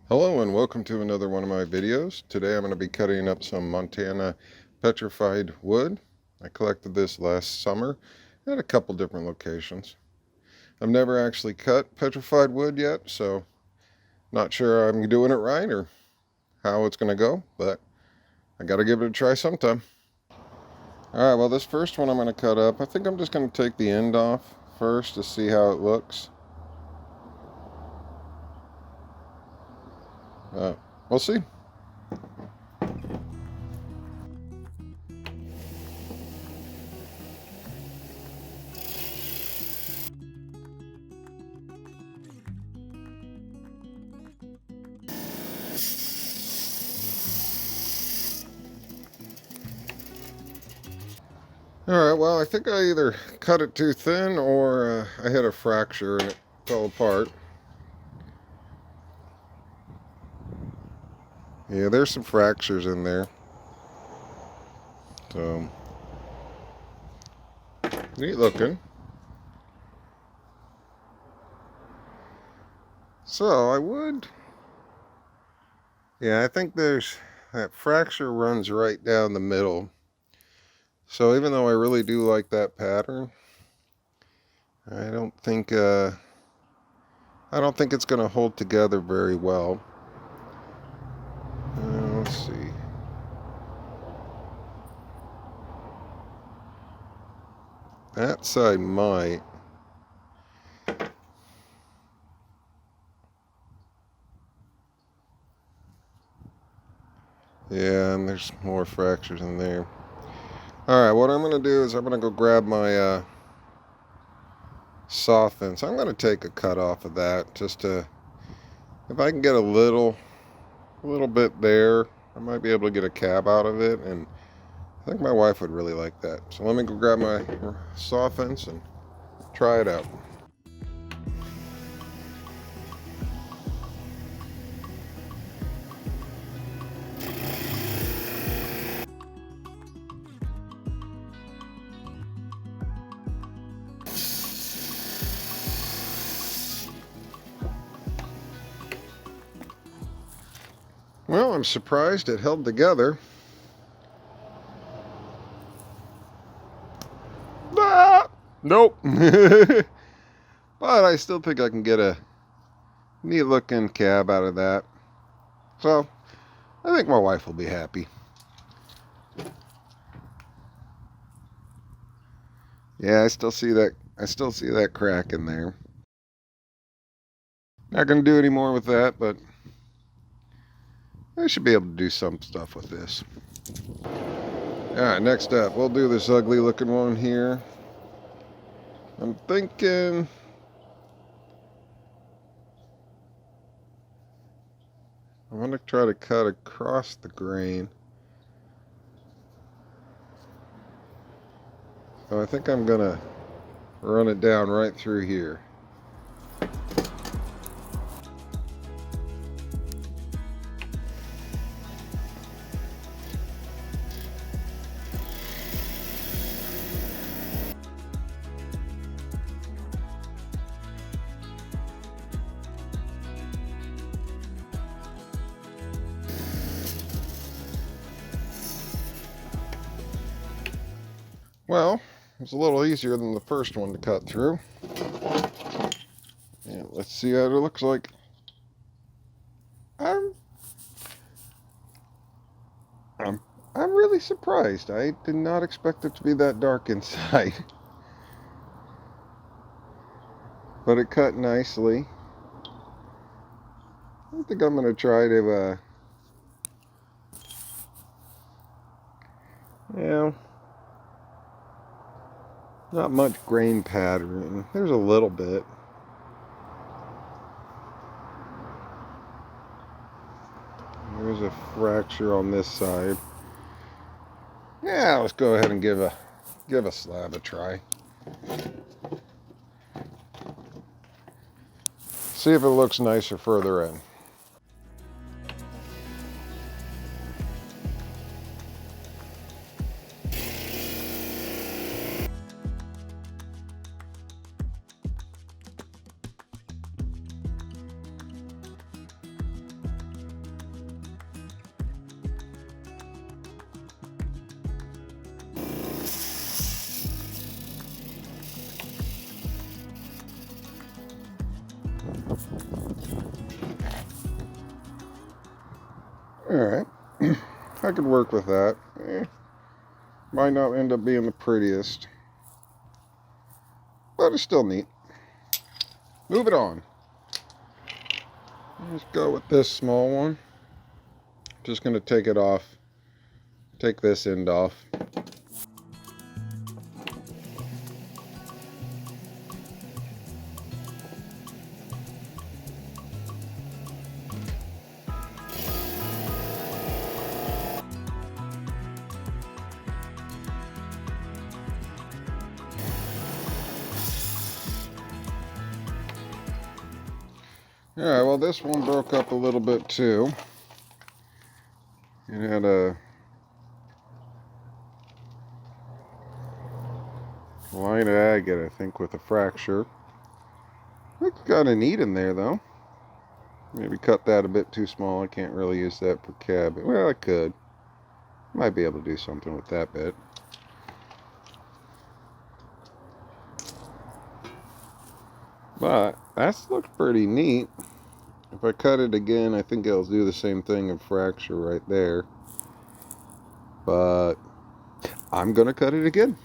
Hello and welcome to another one of my videos. Today I'm going to be cutting up some Montana petrified wood. I collected this last summer at a couple different locations. I've never actually cut petrified wood yet, so not sure I'm doing it right or how it's going to go, but I got to give it a try sometime. Alright, well this first one I'm going to cut up, I think I'm just going to take the end off first to see how it looks. We'll see. Alright, well I think I either cut it too thin or I hit a fracture and it fell apart. Yeah, there's some fractures in there. So, neat looking. So, yeah, I think that fracture runs right down the middle. So, even though I really do like that pattern, I don't think it's going to hold together very well. Let's see. That side might. Yeah, and there's more fractures in there. Alright, what I'm going to do is I'm going to go grab my saw fence. I'm going to take a cut off of that just to, if I can get a little bit there, I might be able to get a cab out of it, and I think my wife would really like that. So let me go grab my saw fence and try it out. Well, I'm surprised it held together. Ah! Nope. But I still think I can get a neat looking cab out of that. So, I think my wife will be happy. Yeah, I still see that crack in there. Not going to do any more with that, but I should be able to do some stuff with this. Alright, next up, we'll do this ugly looking one here. I'm thinking I'm going to try to cut across the grain. So I think I'm going to run it down right through here. Well, it's a little easier than the first one to cut through. Yeah, let's see how it looks like. I'm really surprised. I did not expect it to be that dark inside. But it cut nicely. I think I'm going to try to, yeah, not much grain pattern. There's a little bit. There's a fracture on this side. Yeah, let's go ahead and give a slab a try. See if it looks nicer further in. Alright. I could work with that. Might not end up being the prettiest, but it's still neat. Move it on. Let's go with this small one. Just going to take it off. Take this end off. Alright, well this one broke up a little bit too. It had a line agate, I think, with a fracture. It's kind of neat in there though. Maybe cut that a bit too small. I can't really use that for cab. Well, I could. Might be able to do something with that bit. But that looks pretty neat. If I cut it again, I think it'll do the same thing and fracture right there. But I'm going to cut it again.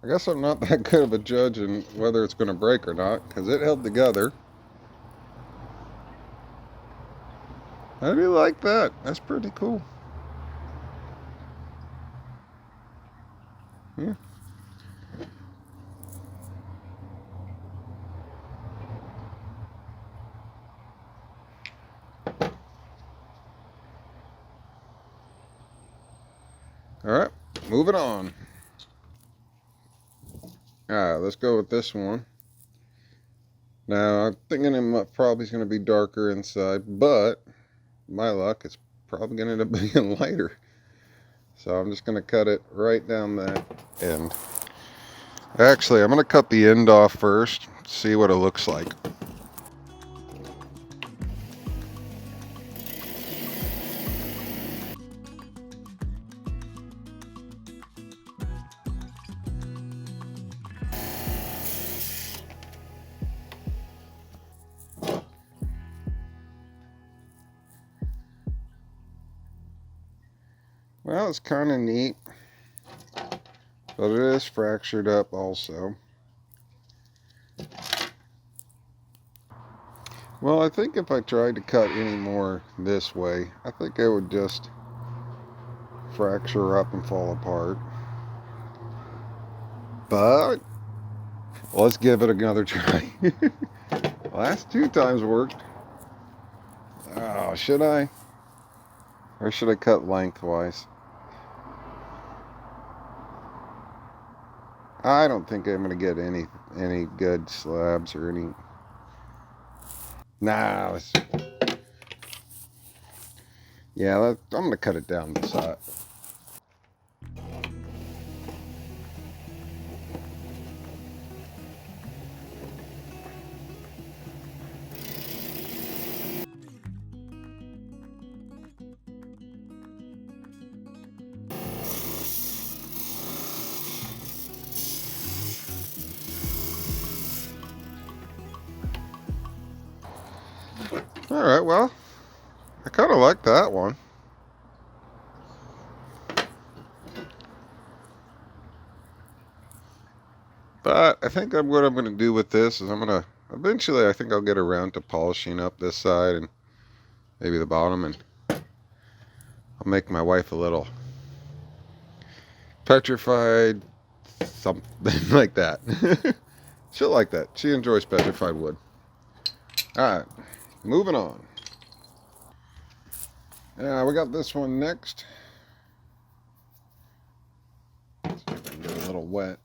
I guess I'm not that good of a judge in whether it's going to break or not, because it held together. I do like that. That's pretty cool. Yeah. Alright, moving on. Alright, let's go with this one. Now, I'm thinking it probably is going to be darker inside, but my luck, it's probably going to end up being lighter. So I'm just going to cut it right down that end. Actually, I'm going to cut the end off first, see what it looks like. Well, it's kind of neat, but it is fractured up also. Well, I think if I tried to cut any more this way, I think it would just fracture up and fall apart. But let's give it another try. Last 2 times worked. Oh, should I? Or should I cut lengthwise? I don't think I'm going to get any good slabs or any... Nah, yeah, I'm going to cut it down the side. Alright, well, I kind of like that one. But I think what I'm going to do with this is eventually I think I'll get around to polishing up this side and maybe the bottom, and I'll make my wife a little petrified something like that. She'll like that. She enjoys petrified wood. Alright, moving on. Yeah, we got this one next. Let's see if I can get a little wet.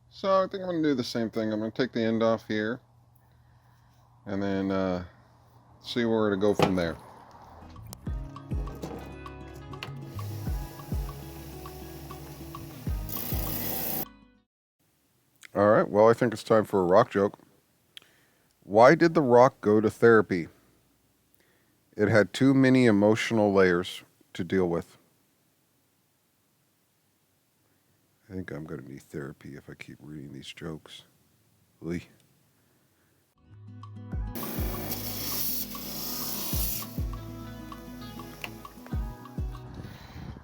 So I think I'm going to do the same thing. I'm going to take the end off here and then see where to go from there. All right, well, I think it's time for a rock joke. Why did the rock go to therapy? It had too many emotional layers to deal with. I think I'm going to need therapy if I keep reading these jokes. Lee.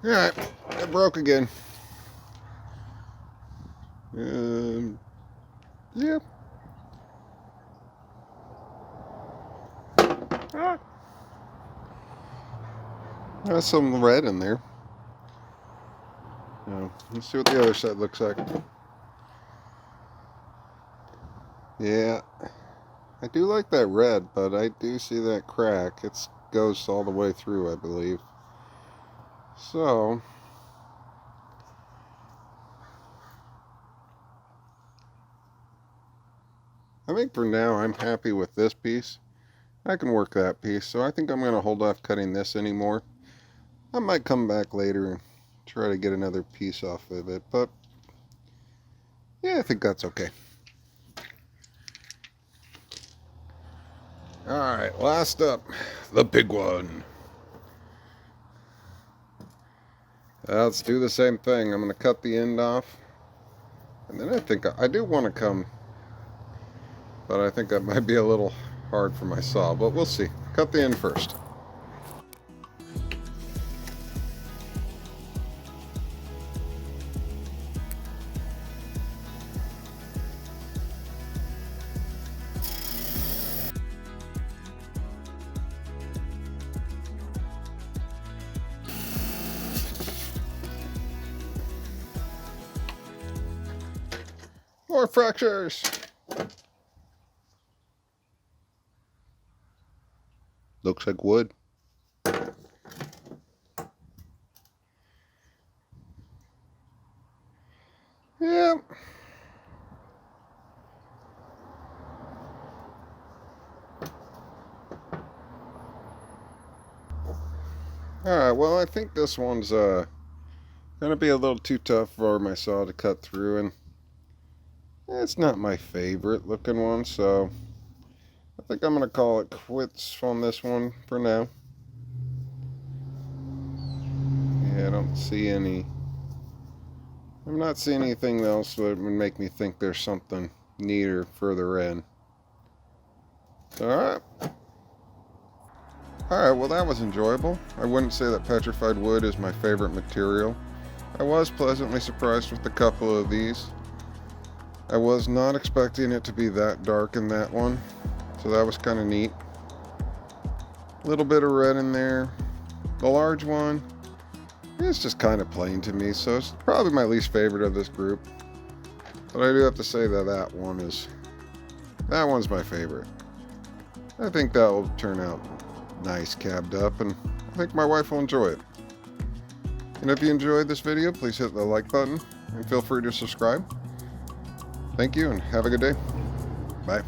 All right, it broke again. Yeah. Ah. There's some red in there. Let's see what the other side looks like. Yeah, I do like that red, but I do see that crack. It goes all the way through, I believe. So, I think for now I'm happy with this piece. I can work that piece, so I think I'm going to hold off cutting this anymore. I might come back later and try to get another piece off of it, but yeah, I think that's okay. Alright, last up, the big one. Let's do the same thing. I'm going to cut the end off, and then I think I do want to come, but I think that might be a little hard for my saw, but we'll see. Cut the end first. More fractures! Looks like wood. Yep. Alright, well, I think this one's going to be a little too tough for my saw to cut through, and it's not my favorite looking one, so I think I'm going to call it quits on this one for now. Yeah, I don't see any. I'm not seeing anything else that would make me think there's something neater further in. Alright. Alright, well, that was enjoyable. I wouldn't say that petrified wood is my favorite material. I was pleasantly surprised with a couple of these. I was not expecting it to be that dark in that one, so that was kind of neat. A little bit of red in there. The large one, it's just kind of plain to me, so it's probably my least favorite of this group. But I do have to say that that one's my favorite. I think that will turn out nice cabbed up, and I think my wife will enjoy it. And if you enjoyed this video, please hit the like button and feel free to subscribe. Thank you and have a good day. Bye.